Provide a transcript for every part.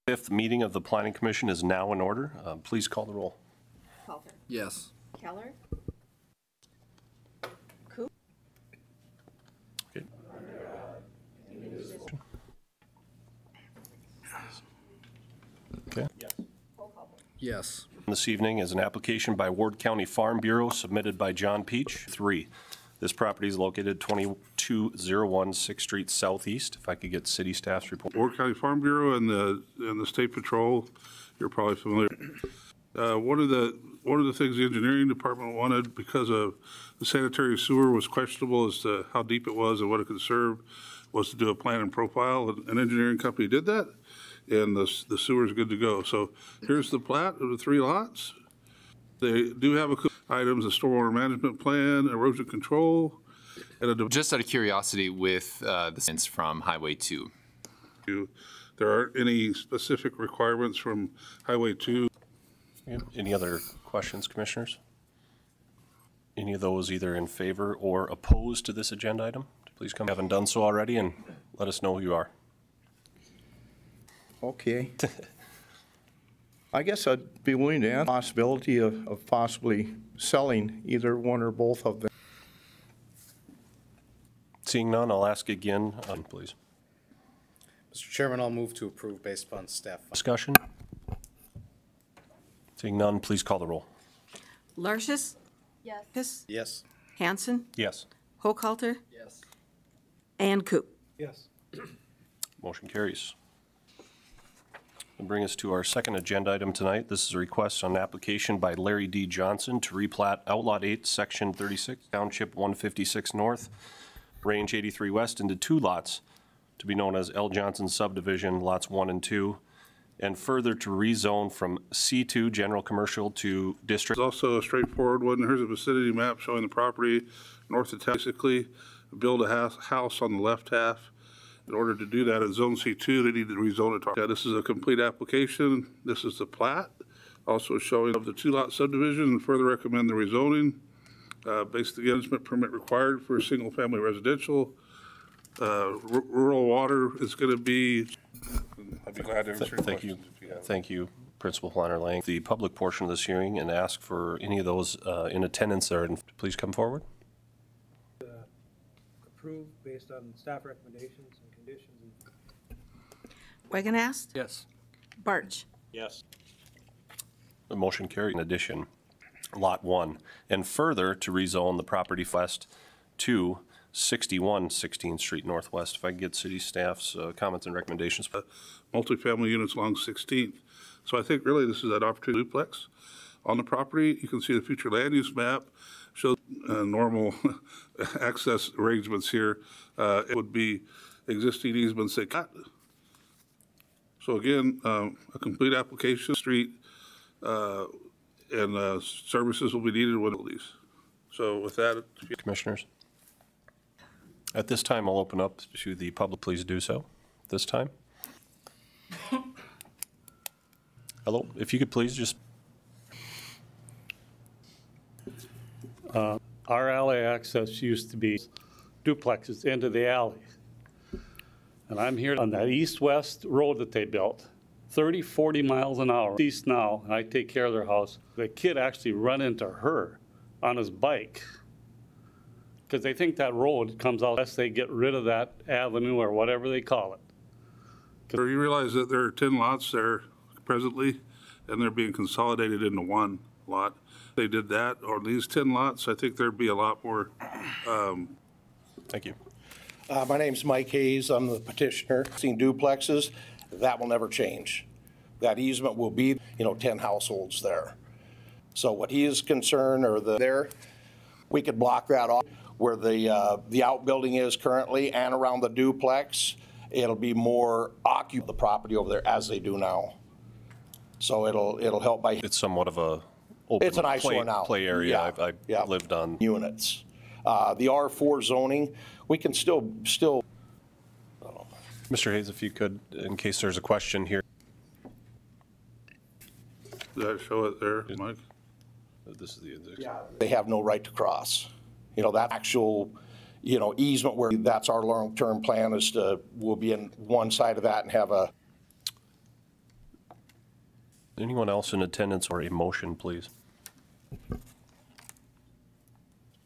Fifth meeting of the Planning Commission is now in order. Please call the roll. Halter. Yes. Keller. Coop. Okay. Okay. Yes. This evening is an application by Ward County Farm Bureau submitted by John Peach. 3. This property is located 2201 6th Street Southeast. If I could get city staff's report. Ward County Farm Bureau and the State Patrol, you're probably familiar. One of the things the engineering department wanted, because of the sanitary sewer was questionable as to how deep it was and what it could serve, was to do a plan and profile. An engineering company did that, and the sewer is good to go. So here's the plat of the 3 lots. They do have items, a stormwater management plan, erosion control, and a just out of curiosity, with the sense from Highway 2. There aren't any specific requirements from Highway 2. Any other questions, commissioners? Any of those either in favor or opposed to this agenda item? Please come. Haven't done so already, and let us know who you are. Okay. I guess I'd be willing to answer the possibility of possibly selling either one or both of them. Seeing none, I'll ask again, please. Mr. Chairman, I'll move to approve based upon staff. Discussion? Seeing none, please call the roll. Larshis. Yes. Yes. Hanson. Yes. Hochhalter. Yes. And Coop. Yes. Motion carries. And bring us to our second agenda item tonight. This is a request on an application by Larry D. Johnson to replat Outlot 8, Section 36, Township 156 North, Range 83 West into 2 lots to be known as L. Johnson Subdivision, lots 1 and 2, and further to rezone from C2 General Commercial to District. There's also a straightforward one. Here's a vicinity map showing the property north of town. Basically, build a house on the left half. In order to do that in Zone C2, they need to rezone it. Yeah, this is a complete application. This is the plat, also showing of the 2-lot subdivision, and further recommend the rezoning. Basic management permit required for a single-family residential. Rural water is going to be. I'd be glad to answer Thank you. Thank you, Principal Planner Lang. The public portion of this hearing, and ask for any of those in attendance there, and please come forward. Approved based on staff recommendations and conditions. Wagonast. Yes. Barch. Yes. The motion carried. In addition, Lot 1, and further to rezone the property west to 61 16th Street Northwest. If I could get city staff's comments and recommendations. Multifamily units along 16th. So I think really this is an opportunity duplex on the property. You can see the future land use map shows normal access arrangements here. It would be existing easements that cut. So again, a complete application street and services will be needed with these. So with that, Commissioners, at this time I'll open up to the public. Please do so. This time. Hello, if you could please just. Our alley access used to be duplexes into the alley. And I'm here on that east-west road that they built, 30, 40 miles an hour. East now, and I take care of their house. The kid actually run into her on his bike because they think that road comes out unless they get rid of that avenue or whatever they call it. So you realize that there are 10 lots there presently, and they're being consolidated into 1 lot. They did that on these 10 lots. I think there'd be a lot more. Thank you. My name's Mike Hayes. I'm the petitioner. Seeing duplexes, that will never change. That easement will be, 10 households there. So what he is concerned, or there, we could block that off where the outbuilding is currently and around the duplex. It'll be more occupy the property over there as they do now. So it'll help by. It's somewhat of a open it's an eyesore now. Play area. Yeah. I've lived on units. The R4 zoning, we can still. Mr. Hayes, if you could, in case there's a question here. Did I show it there, Mike? This is the index. Yeah. They have no right to cross. That actual, easement where that's our long-term plan is we'll be in one side of that and have a. Anyone else in attendance or a motion, please?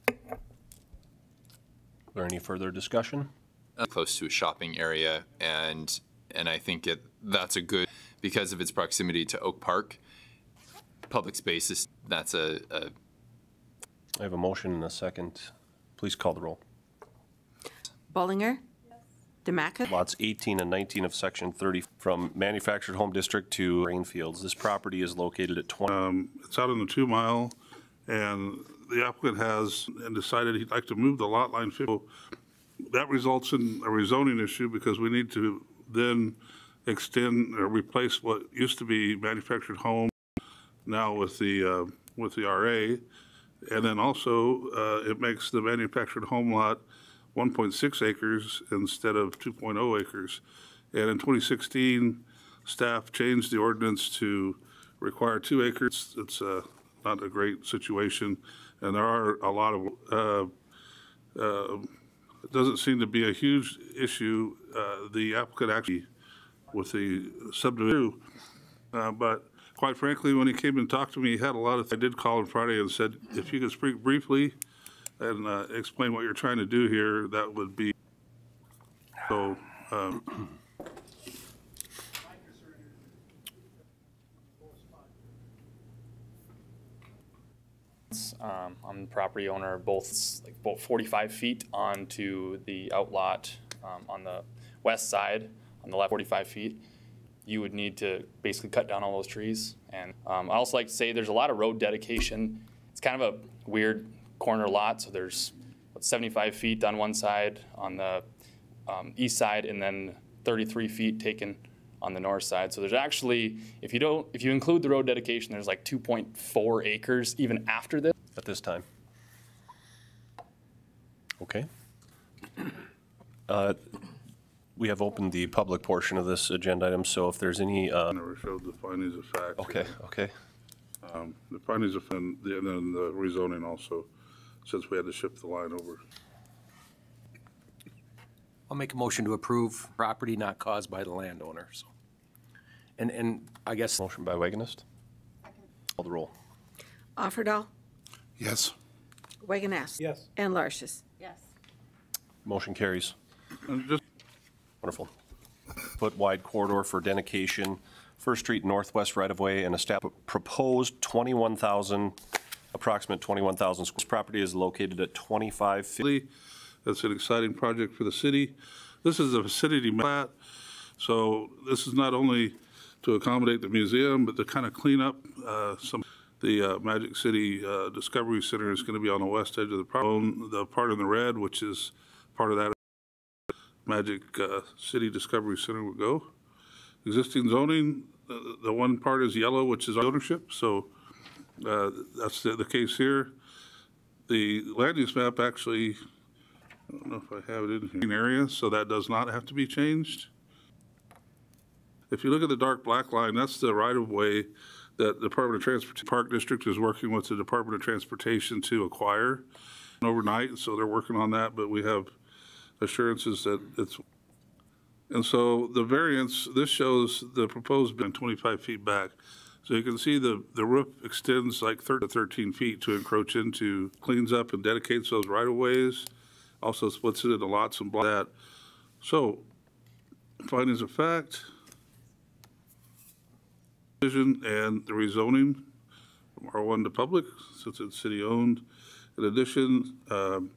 Is there any further discussion? Close to a shopping area, and I think that's a good, because of its proximity to Oak Park, public spaces, that's I have a motion and a second. Please call the roll. Bollinger. Demaca. Lots 18 and 19 of Section 30 from Manufactured Home District to Grainfields. This property is located at 20. It's out on the 2 mile, and the applicant has decided he'd like to move the lot line 50. That results in a rezoning issue because we need to then extend or replace what used to be manufactured home now with the RA. And then also, it makes the manufactured home lot 1.6 acres instead of 2.0 acres. And in 2016, staff changed the ordinance to require 2 acres. It's not a great situation. And there are a lot of, it doesn't seem to be a huge issue. The applicant actually, with the subdivision, but quite frankly, when he came and talked to me, he had a lot of, I did call him Friday and said, if you could speak briefly and explain what you're trying to do here, that would be, so. I'm the property owner, both 45 feet onto the outlot on the west side, on the left 45 feet. You would need to basically cut down all those trees. And I also like to say there's a lot of road dedication. It's kind of a weird corner lot, so there's 75 feet on one side on the east side, and then 33 feet taken on the north side. So there's actually, if you include the road dedication, there's like 2.4 acres even after this. At this time. Okay. We have opened the public portion of this agenda item, so if there's any. Never showed the findings of fact. Okay, okay. The findings of, and then the rezoning also, since we had to shift the line over. I'll make a motion to approve property not caused by the landowner, so. And I guess. Motion by Wagonist. Call the roll. Offerdahl. Yes. Wagonest. Yes. And Larches. Yes. Motion carries. And just Wonderful. Foot wide corridor for dedication, First Street Northwest right-of-way, and proposed approximate 21,000 square. This property is located at 2550. that's an exciting project for the city. This is a vicinity plat, so this is not only to accommodate the museum, but to kind of clean up the Magic City Discovery Center is going to be on the west edge of the property. The part in the red, which is part of that Magic City Discovery Center will go. Existing zoning, the one part is yellow, which is ownership, so that's the case here. The land use map actually, I don't know if I have it in here, area, so that does not have to be changed. If you look at the dark black line, that's the right-of-way that the Department of Transportation Park District is working with the Department of Transportation to acquire overnight, so they're working on that, but we have assurances that it's, and so the variance, this shows the proposed bin 25 feet back. So you can see the roof extends like 13 feet to encroach into, cleans up and dedicates those right-of-ways, also splits it into lots and blocks that. So findings of fact, decision and the rezoning from R1 to public, since it's city-owned. In addition, the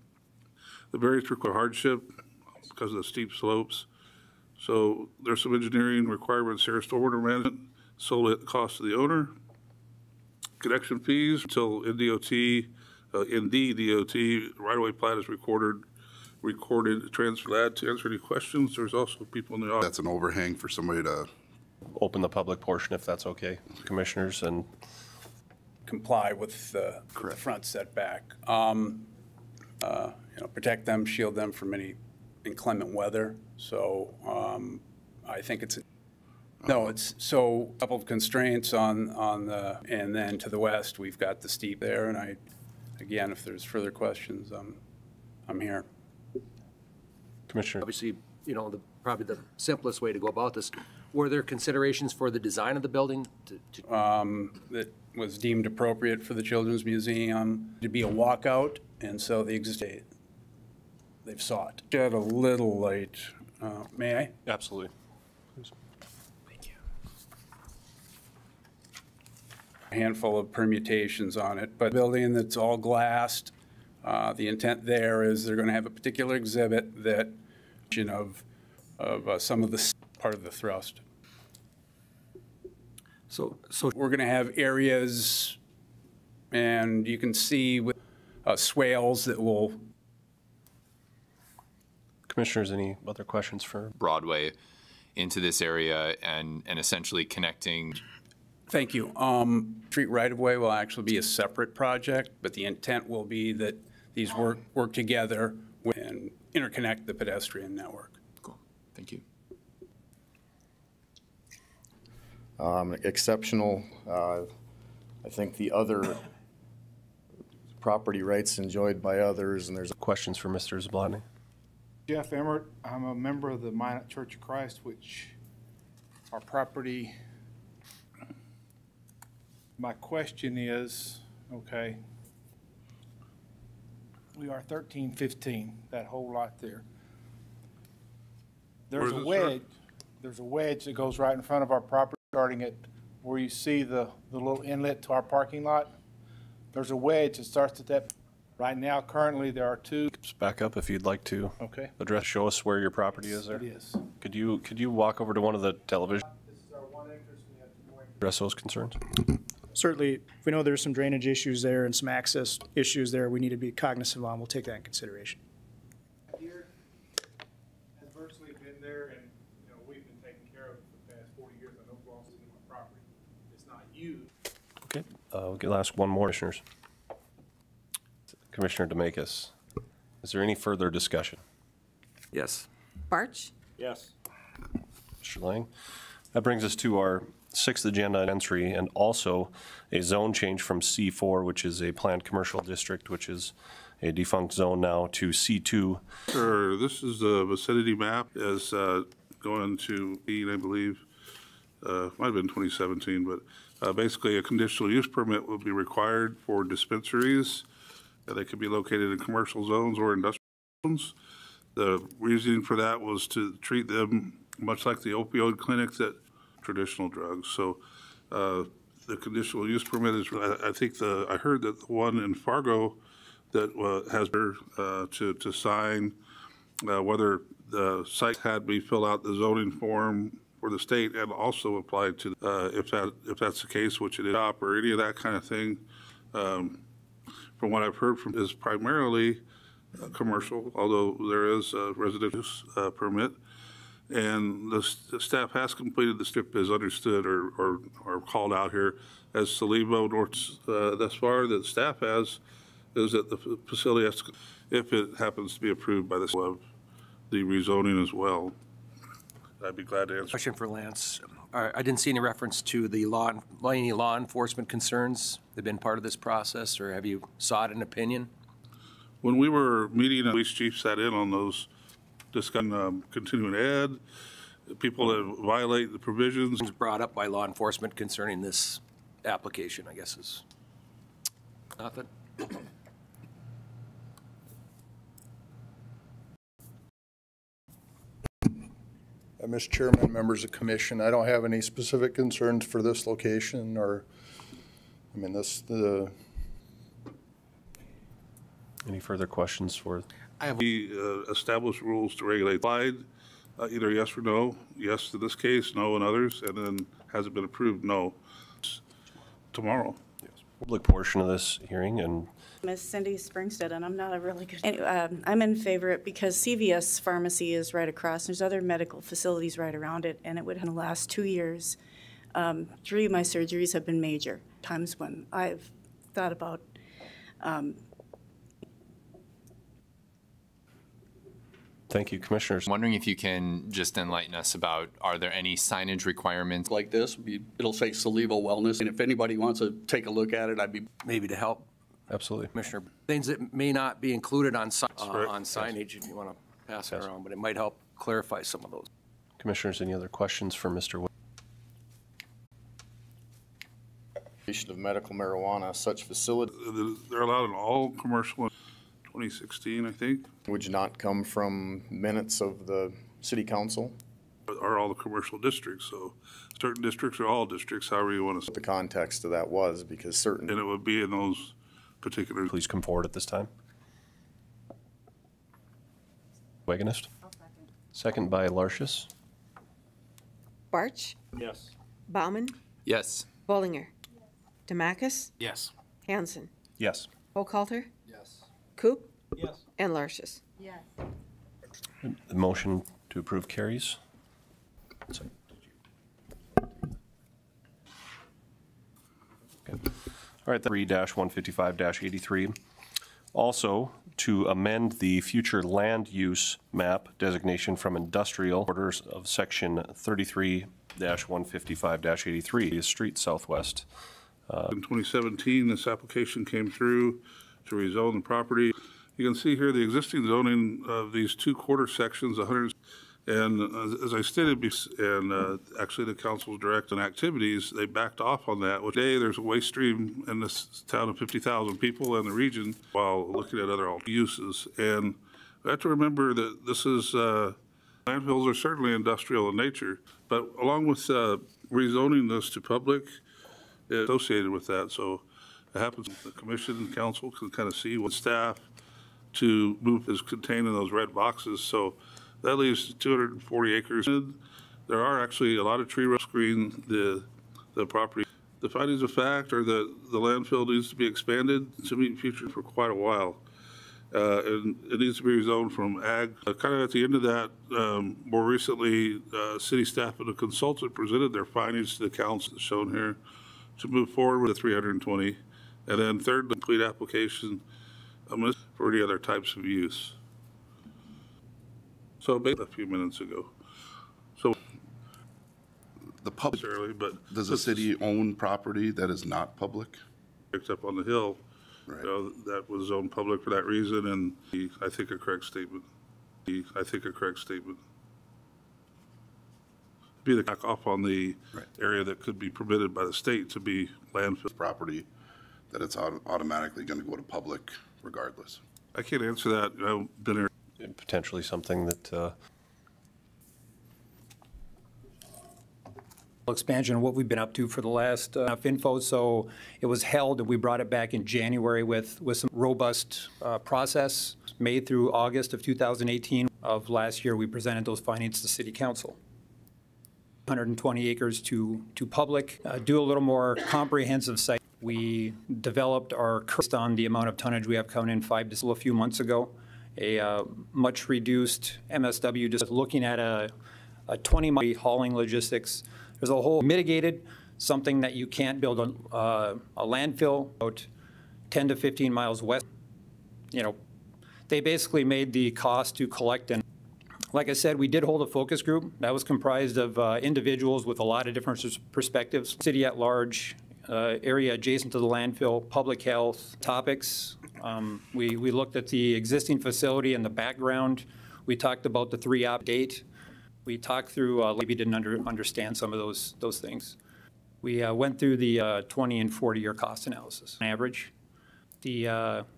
variance require hardship because of the steep slopes. So there's some engineering requirements here, stormwater management, solely at the cost of the owner. Connection fees until NDOT, right-of-way plat is recorded, transfer that. To answer any questions, there's also people in the audience. That's an overhang for somebody to. Open the public portion if that's okay, commissioners, and comply with the front setback. Protect them, shield them from any inclement weather. So I think it's so a couple of constraints on the, and then to the west we've got the steep there. And again, if there's further questions, I'm here. Commissioner. Obviously, probably the simplest way to go about this, Were there considerations for the design of the building? That was deemed appropriate for the Children's Museum to be a walkout, and so the existing, they've sought. Shed a little light. May I? Absolutely. A handful of permutations on it, but building that's all glassed, the intent there is they're going to have a particular exhibit that of some of the part of the thrust. So We're going to have areas, and you can see with swales that will. Commissioners, any other questions for? Broadway into this area and essentially connecting. Thank you. Street right-of-way will actually be a separate project, but the intent will be that these work together and interconnect the pedestrian network. Cool. Thank you. Exceptional. I think the other property rights enjoyed by others, and there's questions for Mr. Zablotny. Jeff Emmert. I'm a member of the Minot Church of Christ, which our property. My question is, okay, we are 1315, that whole lot there. There's a wedge. There's a wedge that goes right in front of our property, starting at where you see the little inlet to our parking lot. There's a wedge that starts at that. Right now, currently, there are two. Just back up if you'd like to. Okay. Address, show us where your property is there. It is. Could you walk over to one of the television? This is our 1 acre, so we have 2 more acres. Address those concerns. Certainly, if we know there's some drainage issues there and some access issues there we need to be cognizant of, we'll take that in consideration. Here has virtually been there, and we've been taking care of it for the past 40 years. I know we're all sitting on my property. It's not used. Okay. We'll ask one more, commissioners. Commissioner DeMakis, is there any further discussion? Yes. Barch. Yes. Mr. Lang. That brings us to our 6th agenda entry, and also a zone change from C4, which is a planned commercial district, which is a defunct zone now, to C2. Sure, this is the vicinity map as going to be, I believe, might have been 2017, but basically a conditional use permit will be required for dispensaries. They could be located in commercial zones or industrial zones. The reasoning for that was to treat them much like the opioid clinics that traditional drugs. So the conditional use permit is, I think I heard that the one in Fargo that has to sign whether the site had me fill out the zoning form for the state and also apply to if that's the case, which it is, or any of that kind of thing. From what I've heard from is primarily commercial, although there is a residential permit. And the staff has completed the strip as understood or called out here as Salivo North thus far. That staff has is that the facility has to, if it happens to be approved by the rezoning as well. I'd be glad to answer. Question for Lance. I didn't see any reference to any law enforcement concerns that have been part of this process, or have you sought an opinion? When we were meeting, the police chief sat in on those discussing continuing ed, people that violate the provisions. Brought up by law enforcement concerning this application, I guess, is nothing. Mr. Chairman, members of commission, I don't have any specific concerns for this location or, Any further questions for? We established rules to regulate applied, either yes or no. Yes to this case, no in others, and then has it been approved? No. Tomorrow. Yes. Public portion of this hearing, and Ms. Cindy Springstead, and I'm not a really good. Anyway, I'm in favor of it because CVS pharmacy is right across. There's other medical facilities right around it, and it would in the last 2 years. 3 of my surgeries have been major times when I've thought about. Thank you, commissioners. I'm wondering if you can just enlighten us about, are there any signage requirements? Like this, it'll say Salivo Wellness, and if anybody wants to take a look at it, I'd be. Maybe to help. Absolutely. Commissioner, things that may not be included on signage if you want to pass it around, but it might help clarify some of those. Commissioners, any other questions for Mr. Wood? Of medical marijuana, such facility They're allowed in all commercial in 2016, I think. would not come from minutes of the city council. Are all the commercial districts, so certain districts are all districts, however you want to. What the context of that was, because certain. And it would be in those particular. Please come forward at this time. Wagonist? Second by Lartius. Barch, Yes. Bauman, Yes. Bollinger, Demakis, Yes. Hanson, Yes. Hochhalter, Yes. Coop, Yes. and Lartius. Yes. The motion to approve carries. Okay. All right, 3-155-83. Also, to amend the future land use map designation from industrial orders of section 33-155-83, the street southwest. In 2017, this application came through to rezone the property. You can see here the existing zoning of these two quarter sections, 100, and as I stated, and actually the council's direct on activities, they backed off on that. Today, there's a waste stream in this town of 50,000 people in the region while looking at other uses. And we have to remember that this is, landfills are certainly industrial in nature, but along with rezoning this to public, associated with that. So it happens, the commission and council can kind of see what staff to move is contained in those red boxes. So that leaves 240 acres. There are actually a lot of tree row screen the property. The findings of fact are that the landfill needs to be expanded to meet future for quite a while. And it needs to be rezoned from ag. Kind of at the end of that, more recently, city staff and a consultant presented their findings to the council shown here to move forward with the 320. And then third, the complete application for any other types of use. So a few minutes ago. So the public, early, but does the city own property that is not public? Picked up on the hill. Right. You know, that was zoned public for that reason, and I think a correct statement. Be the back off on the area that could be permitted by the state to be landfill property, that it's automatically going to go to public regardless. I can't answer that. I've been here. Potentially something that expansion of what we've been up to for the last info. So it was held and we brought it back in January with some robust process. May through August of 2018 of last year, we presented those findings to City Council. 120 acres to public, do a little more comprehensive site. We developed our based on the amount of tonnage we have coming in a few months ago. A much reduced MSW, just looking at a 20-mile hauling logistics. There's a whole mitigated, something that you can't build a landfill about 10 to 15 miles west. You know, they basically made the cost to collect. And like I said, we did hold a focus group that was comprised of individuals with a lot of different perspectives, city at large, area adjacent to the landfill, public health topics. We looked at the existing facility and the background. We talked about the 3-op date. We talked through, maybe didn't understand some of those things. We went through the 20 and 40-year cost analysis on average.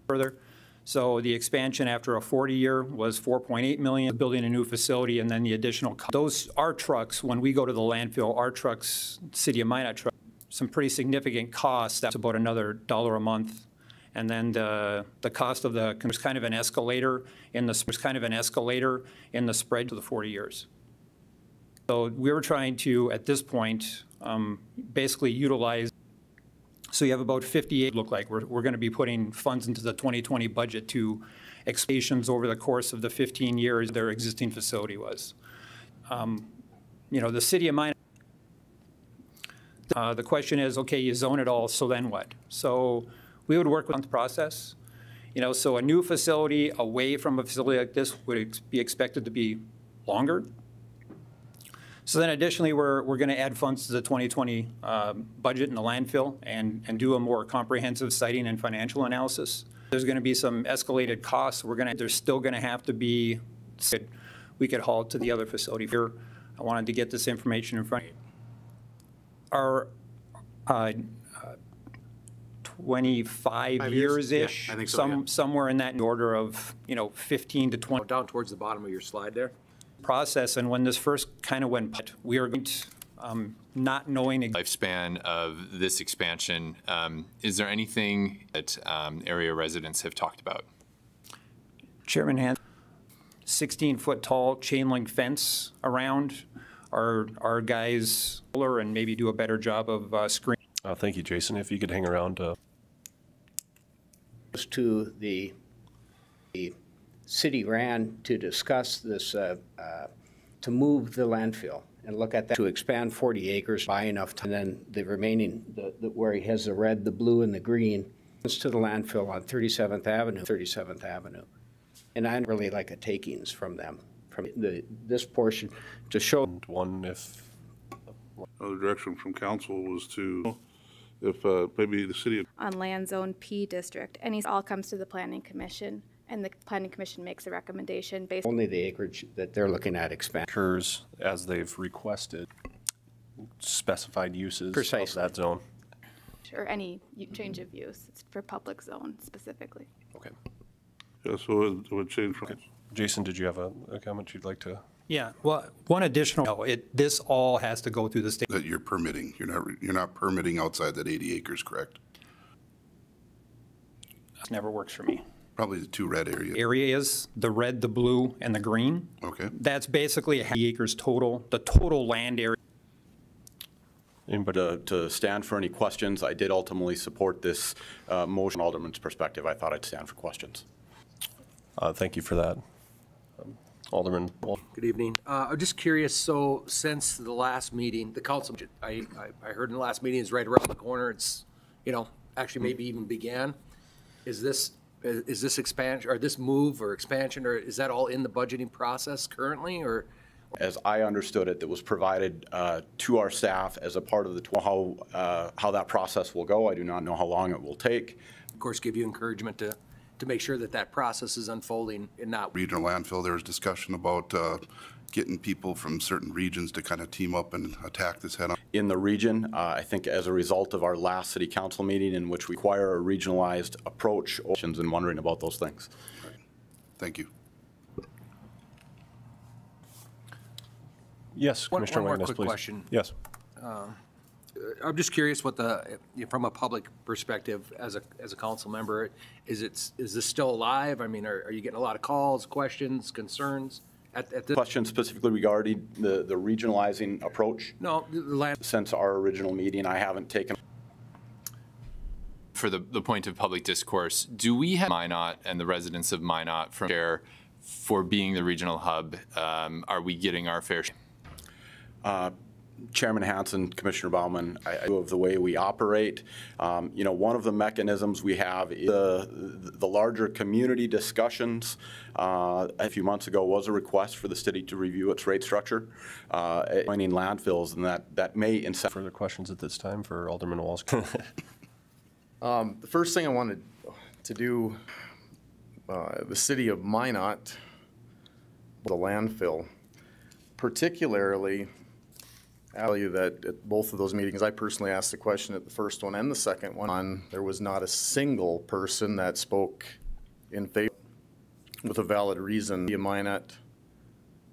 Further, so the expansion after a 40-year was $4.8 million, building a new facility, and then the additional cost. Those, our trucks, when we go to the landfill, our trucks, City of Minot trucks, some pretty significant costs. That's about another $1 a month. And then the cost of there's kind of an escalator in the spread to the 40 years. So we were trying to, at this point, basically utilize. So you have about 58. Look like we're going to be putting funds into the 2020 budget to expansions over the course of the 15 years their existing facility was. You know, the City of Minot. The question is, okay, you zone it all, so then what? So we would work on the process. You know, so a new facility away from a facility like this would be expected to be longer. So then additionally, we're going to add funds to the 2020 budget in the landfill and do a more comprehensive siting and financial analysis. There's going to be some escalated costs. There's still going to have to be, we could haul it to the other facility here. I wanted to get this information in front of you. Our 25 years-ish, Yeah, I think so, yeah. somewhere in that order of, 15 to 20. Down towards the bottom of your slide there. Process, and when this first kind of went, we are going to, not knowing. Lifespan of this expansion, is there anything that area residents have talked about? Chairman Hanson, 16-foot tall chain link fence around our guys, and maybe do a better job of screening. Thank you, Jason. If you could hang around. To the city ran to discuss this, to move the landfill and look at that, to expand 40 acres, buy enough time, and then the remaining, where he has the red, the blue, and the green, to the landfill on 37th Avenue. And I really like a takings from them, from this portion, to show. One, if. Another direction from council was to, if maybe the city. On land zone P district, and it all comes to the planning commission, and the planning commission makes a recommendation based. Only the acreage that they're looking at expand. Occurs as they've requested specified uses of that zone. Or any change of use. It's for public zone specifically. Okay. Yeah, so it would change from. Okay. Jason, did you have a comment you'd like to? Yeah, well, one additional, this all has to go through the state. That you're permitting. You're not permitting outside that 80 acres, correct? It never works for me. Probably the two red areas. Areas, the red, the blue, and the green. Okay. That's basically 80 acres total, the total land area. But to stand for any questions, I did ultimately support this motion. Alderman's perspective, I thought I'd stand for questions. Thank you for that. Alderman Wall. Good evening. I'm just curious, so since the last meeting, the council, I heard in the last meeting is right around the corner. It's, actually maybe even began. Is this expansion, or this move or expansion, or is that all in the budgeting process currently, or? As I understood it, that was provided to our staff as a part of how that process will go. I do not know how long it will take. Of course, give you encouragement to make sure that process is unfolding and not. Regional landfill, there was discussion about getting people from certain regions to kind of team up and attack this head on. In the region, I think as a result of our last city council meeting in which we require a regionalized approach, and wondering about those things. Right. Thank you. Yes, Commissioner one more Magnus, quick please. question. Yes. I'm just curious what from a public perspective, as a council member, is this still alive? I mean, are you getting a lot of calls, questions, concerns at this? Question specifically regarding the regionalizing approach? No, the land. Since our original meeting, I haven't taken. For the point of public discourse, do we have Minot and the residents of Minot from share for being the regional hub? Are we getting our fair share? Chairman Hanson, Commissioner Bauman, I know of the way we operate. One of the mechanisms we have is the larger community discussions. A few months ago was a request for the city to review its rate structure, joining landfills, and that may incent. Further questions at this time for Alderman Walski? The first thing I wanted to do, the city of Minot, the landfill, particularly. I'll tell you that at both of those meetings, I personally asked the question at the first one and the second one. There was not a single person that spoke in favor with a valid reason. Minot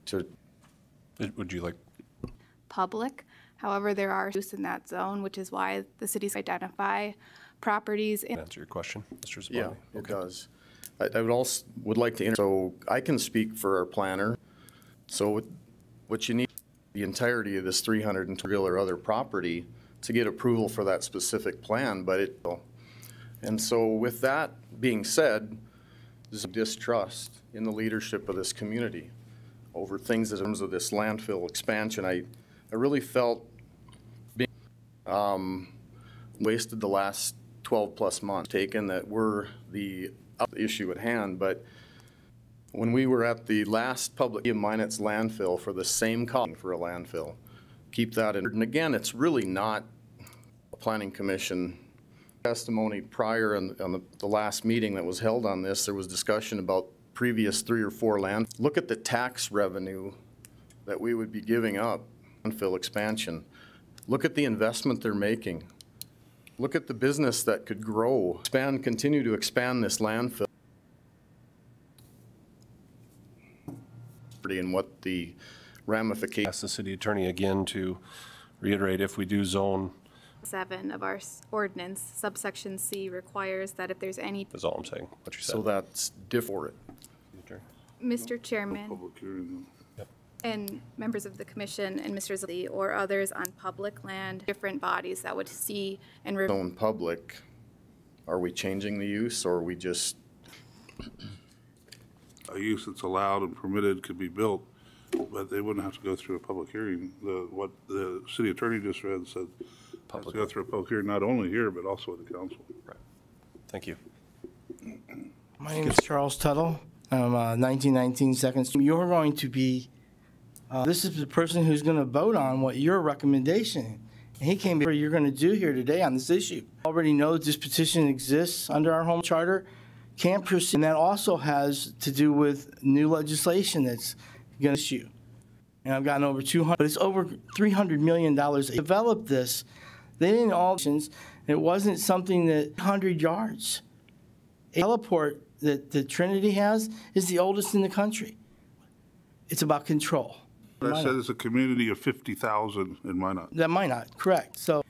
to. Would you like? Public. However, there are use in that zone, which is why the cities identify properties. Answer your question, Mr. Zabani. Yeah, it does. I would like to. So I can speak for our planner. So what you need. The entirety of this 300 real or other property to get approval for that specific plan, and so with that being said, there's a distrust in the leadership of this community over things in terms of this landfill expansion. I really felt being wasted the last 12 plus months taken that were the issue at hand, but when we were at the last public Minot's landfill for the same cost for a landfill, keep that in. And again, it's really not a planning commission testimony prior on the last meeting that was held on this. There was discussion about previous 3 or 4 land. Look at the tax revenue that we would be giving up landfill expansion. Look at the investment they're making. Look at the business that could grow, continue to expand this landfill. And what the ramifications. Ask the city attorney again to reiterate, if we do zone. 7 of our ordinance, subsection C requires that if there's any. That's all I'm saying, what you said. So that's different. Mr. Chairman. And members of the commission and Mr. Zilli or others on public land, different bodies that would see and. Zone public, are we changing the use or are we just? A use that's allowed and permitted could be built, but they wouldn't have to go through a public hearing. What the city attorney just read said, have to go through a public hearing, not only here, but also at the council. Right. Thank you. My name is Charles Tuttle. I'm 1919 Second Street. You're going to be, this is the person who's going to vote on what your recommendation. And he came here, you're going to do here today on this issue. Already know that this petition exists under our home charter. Can't proceed. And that also has to do with new legislation that's going to issue. And I've gotten over 200, but it's over $300 million. They developed this. They didn't all, it wasn't something that 100 yards. A heliport that Trinity has is the oldest in the country. It's about control. I said it's a community of 50,000 in Minot. That might not, correct. So,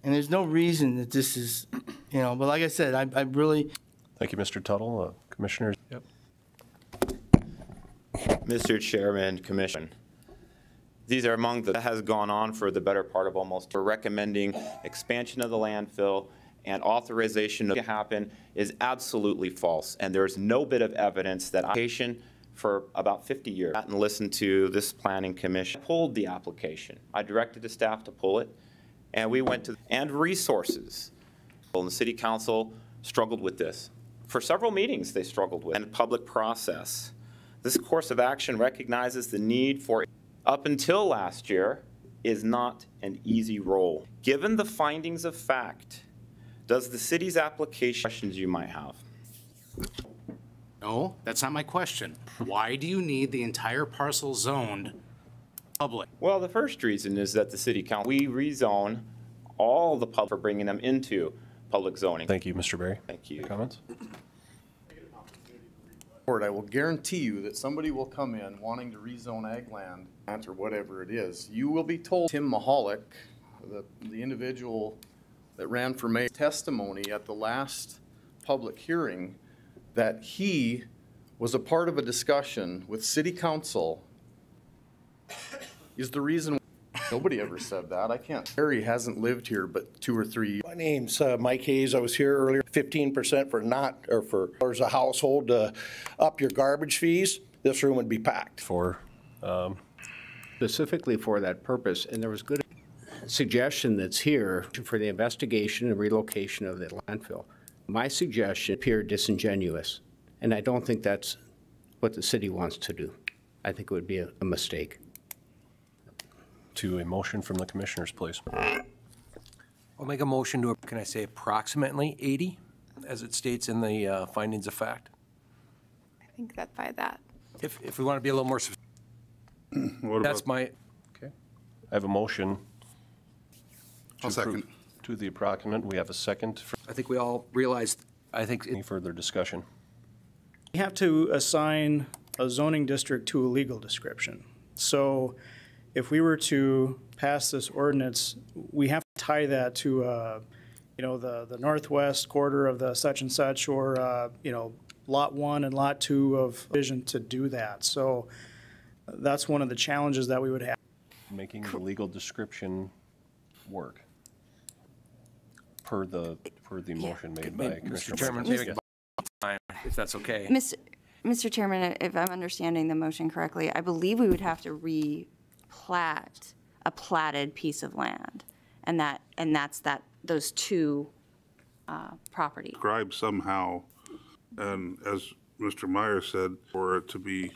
and there's no reason that this is, but like I said, I really. Thank you, Mr. Tuttle. Commissioners? Yep. Mr. Chairman, Commission. These are among that has gone on for the better part of almost. We're recommending expansion of the landfill and authorization to happen is absolutely false. And there's no bit of evidence that application for about 50 years. I and listened to this planning commission. Pulled the application. I directed the staff to pull it, and we went to and resources. And the city council struggled with this. For several meetings they struggled with, and public process. This course of action recognizes the need for, up until last year, is not an easy role. Given the findings of fact, does the city's application, questions you might have? No, that's not my question. Why do you need the entire parcel zoned public? Well, the first reason is that the city council, we rezone all the public for bringing them into public zoning. Thank you, Mr. Berry. Thank you. Comments? I will guarantee you that somebody will come in wanting to rezone ag land or whatever it is. You will be told Tim Mahalik, the individual that ran for mayor, testimony at the last public hearing that he was a part of a discussion with city council is the reason. Nobody ever said that. I can't. Harry hasn't lived here but 2 or 3 years. My name's Mike Hayes. I was here earlier. 15% for there's a household to up your garbage fees. This room would be packed. Specifically for that purpose, and there was good suggestion that's here for the investigation and relocation of the landfill. My suggestion appeared disingenuous, and I don't think that's what the city wants to do. I think it would be a mistake. To a motion from the commissioners, please. I'll make a motion to, can I say approximately 80, as it states in the findings of fact? I think that by that. If we want to be a little more, that's my. Okay. I have a motion. I'll second. To the approximate. We have a second. I think we all realized, Any further discussion? We have to assign a zoning district to a legal description. So if we were to pass this ordinance, we have to tie that to, the northwest quarter of the such and such, or, lot 1 and lot 2 of vision to do that. So that's one of the challenges that we would have. Making the legal description work per the motion made by Commissioner. Mr. Chairman, maybe if that's okay. Mr. Chairman, if I'm understanding the motion correctly, I believe we would have to replat a platted piece of land, and that's those 2 properties. Described somehow, and as Mr. Meyer said, for it to be.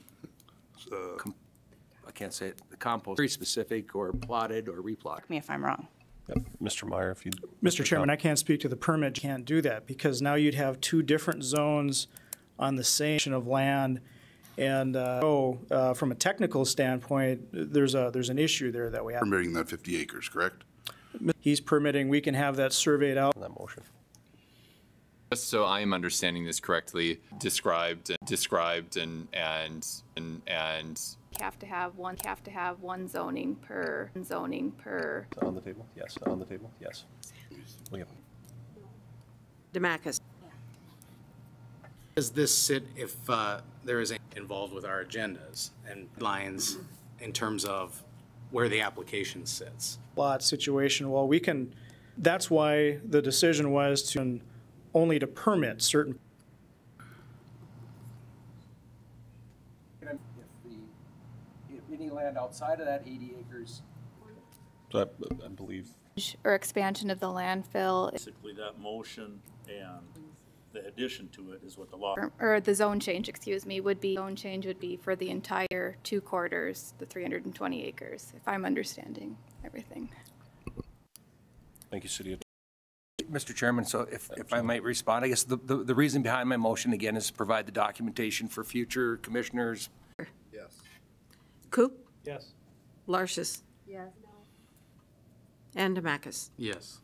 I can't say it. The compost very specific, or plotted, or replotted. Correct me if I'm wrong. Yep. Mr. Meyer, if you. Mr. Chairman, I can't speak to the permit. Can't do that because now you'd have 2 different zones on the same of land, And from a technical standpoint, there's an issue there that we have. Permitting that 50 acres, correct? He's permitting, we can have that surveyed out. That motion. Just so I am understanding this correctly, described and Have to have one zoning per. On the table? Yes. On the table? Yes. We have. DeMacus. Does this sit if there is involved with our agendas and lines in terms of where the application sits? Lot situation, well, we can, that's why the decision was to only to permit certain. If any land outside of that 80 acres. So I believe. Or expansion of the landfill. Basically, that motion and the addition to it is what the law. Or the zone change, would be for the entire 2 quarters, the 320 acres, if I'm understanding everything. Thank you, City Attorney. Mr. Chairman, so if I might respond, I guess the reason behind my motion again is to provide the documentation for future commissioners. Yes. Coop. Yes. Larshis. Yes. And DeMacus. Yes.